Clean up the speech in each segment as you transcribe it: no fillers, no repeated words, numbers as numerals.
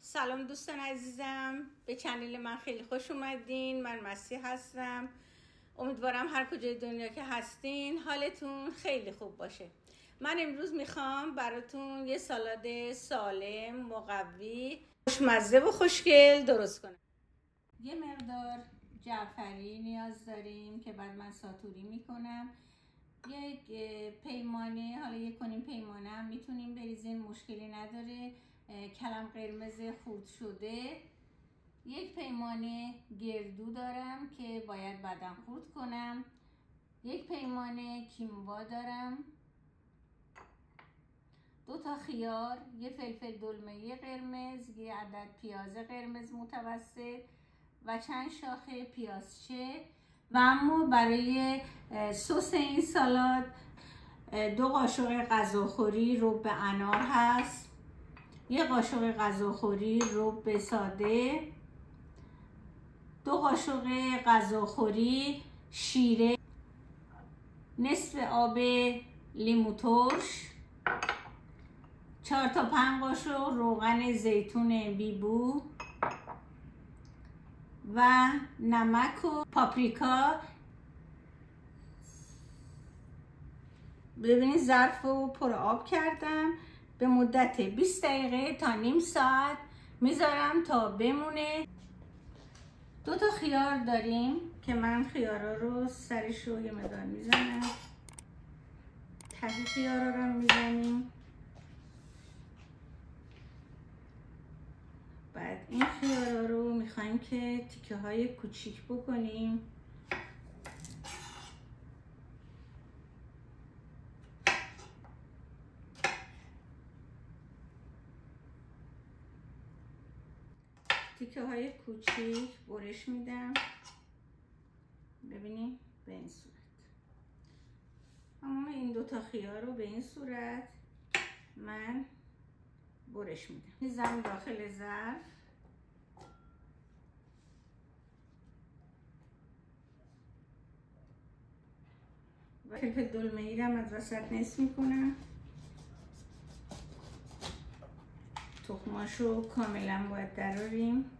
سلام دوستان عزیزم، به چنل من خیلی خوش اومدین. من مسیح هستم. امیدوارم هر کجای دنیا که هستین حالتون خیلی خوب باشه. من امروز میخوام براتون یه سالاد سالم، مقوی، خوشمزه و خوشگل درست کنم. یه مقدار جعفری نیاز داریم که بعد من ساتوری میکنم. یک پیمانه، حالا یک کنیم پیمانه هم میتونیم بریزین، مشکلی نداره. کلم قرمز خورد شده، یک پیمانه گردو دارم که باید بعداً خورد کنم، یک پیمانه کیموا دارم، 2 تا خیار، یه فلفل دلمه قرمز، یه عدد پیاز قرمز متوسط و چند شاخه پیازچه. و اما برای سس این سالاد 2 قاشق غذاخوری رب انار هست، 1 قاشق غذاخوری رب ساده، 2 قاشق غذاخوری شیره، نصف آب لیمو ترش، 4 تا 5 قاشق روغن زیتون بیبو و نمک و پاپریکا. ببینید ظرف رو پر آب کردم. به مدت 20 دقیقه تا نیم ساعت میذارم تا بمونه. 2 تا خیار داریم که من خیارا رو سرش رو یه مقدار میزنم. ته خیارا رو میزنیم. بعد این خیارا رو میخوایم که تیکه های کوچیک بکنیم. تیکه های کوچیک برش میدم. ببینید به این صورت. اما این 2 تا خیار رو به این صورت من برش میدم. میذارم داخل ظرف. و فلفل دلمه‌ای رو از وسط نصف میکنم. تخماشو کاملا باید دراریم.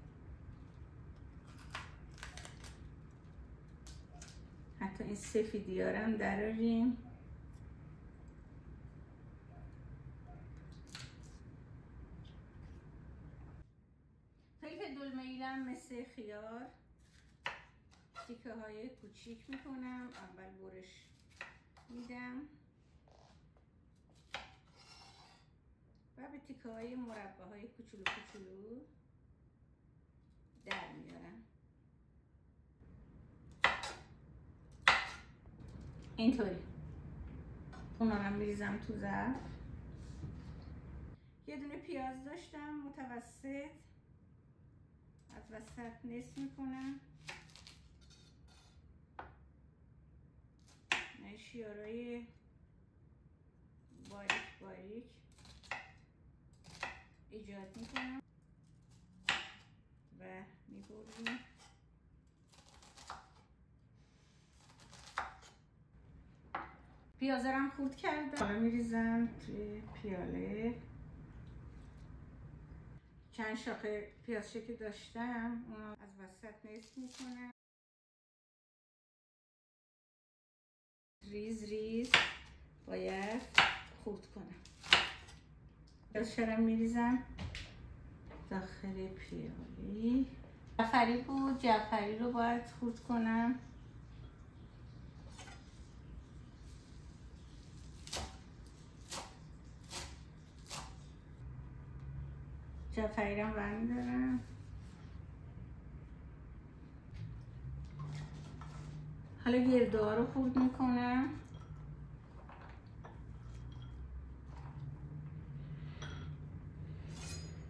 حتی این سفیدی ها رو هم دراریم. فلفل دلمه‌ای رو هم مثل خیار تیکه های کوچیک میکنم. اول برش میدم و به تیکه های مربع های کوچولو کوچولو در میارم. اینطوری اونا رو میریزم تو ظرف. یه دونه پیاز داشتم متوسط، از وسط نصف میکنم. شیارای باریک باریک ایجاد میکنم و میبریم. پیازرم خورد کردم. حالا میریزم توی پیاله. چند شاخه پیازچه که داشتم اونو از وسط نصف میکنم. ریز ریز باید خورد کنم. پیازچه میریزم داخل پیاله. جعفری بود، جعفری رو باید خورد کنم. جعفری رو برمی‌دارم. حالا گردو ها رو خورد میکنم.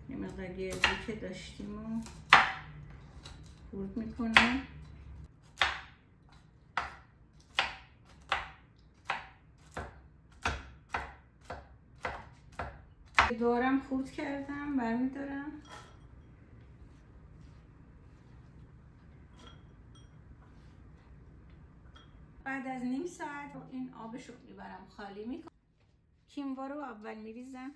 یه مقدار گردو که داشتیم رو خورد میکنم. گردوهارم خورد کردم، برمیدارم. بعد از نیم ساعت این آبش رو میبرم خالی میکنم. کیموا رو اول میریزم.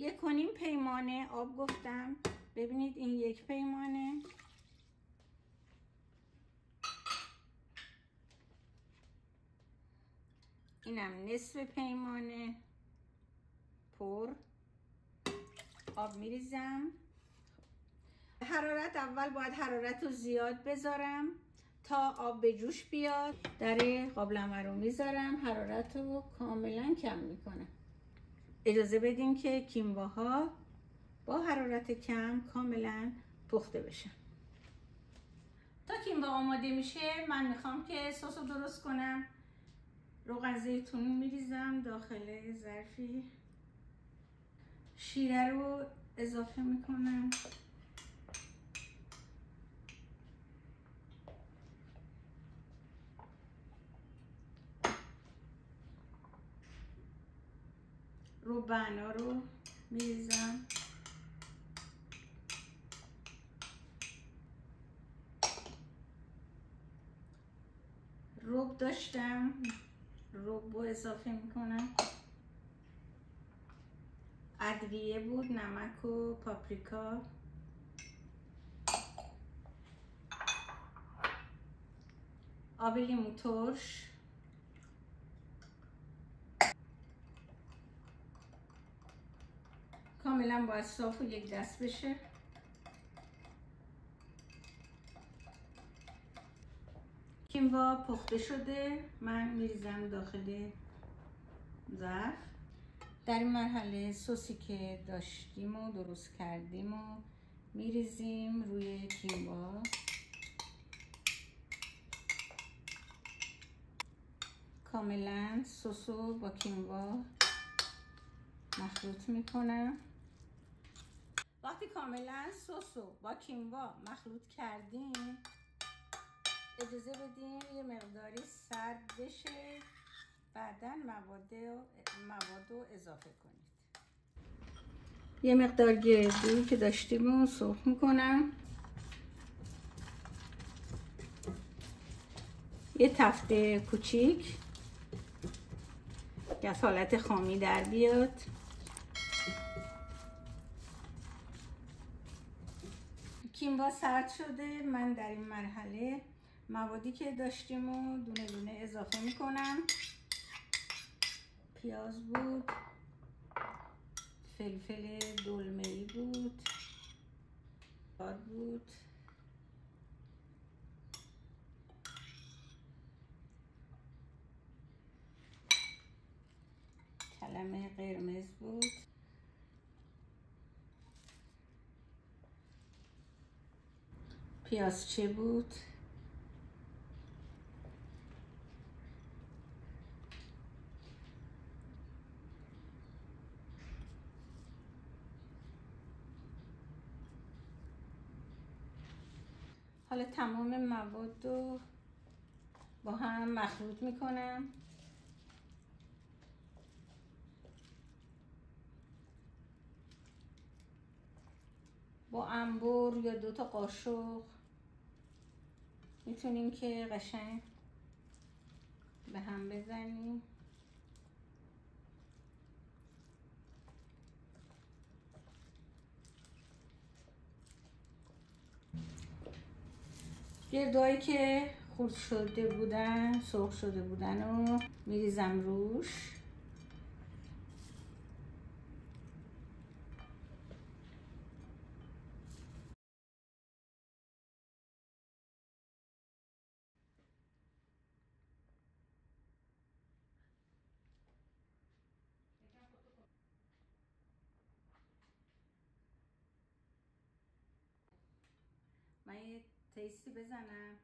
1.5 پیمانه آب گفتم. ببینید این 1 پیمانه. اینم نصف پیمانه پر آب میریزم. حرارت اول باید حرارت رو زیاد بذارم تا آب به جوش بیاد. در قابلمه رو میذارم، حرارت رو کاملا کم میکنم. اجازه بدین که کیمواها با حرارت کم کاملا پخته بشن. تا کیموا آماده میشه من میخوام که سس رو درست کنم. روغن زیتون میریزم داخل ظرفی. شیره رو اضافه میکنم. روبنا رو میریزم. روب داشتم، روب رو اضافه میکنم. ادویه بود، نمک و پاپریکا. آب لیمو ترش. کاملا باید صاف و یک دست بشه. کیموا پخته شده، من میریزم داخل ظرف. در این مرحله سسی که داشتیم و درست کردیم و میریزیم روی کیموا. کاملا سس رو با کیموا مخلوط میکنم. وقتی کاملا سس رو با کیموا مخلوط کردیم اجازه بدین یه مقداری سرد بشه، بعداً مواد رو اضافه کنید. یه مقدار گردویی که داشتیم رو سرخ میکنم. یه تفته کوچیک که از حالت خامی در بیاد. کیموا سرد شده، من در این مرحله موادی که داشتیم رو دونه دونه اضافه میکنم. پیاز بود، فلفل دلمه‌ای بود، خیار بود، کلم قرمز بود، پیازچه بود، حالا تمام مواد رو با هم مخلوط میکنم. با انبر یا 2 تا قاشق میتونیم که قشنگ به هم بزنیم. گردوهایی که خرد شده بودن، سرخ شده بودن رو میریزم روش. من یه تیستی بزنم.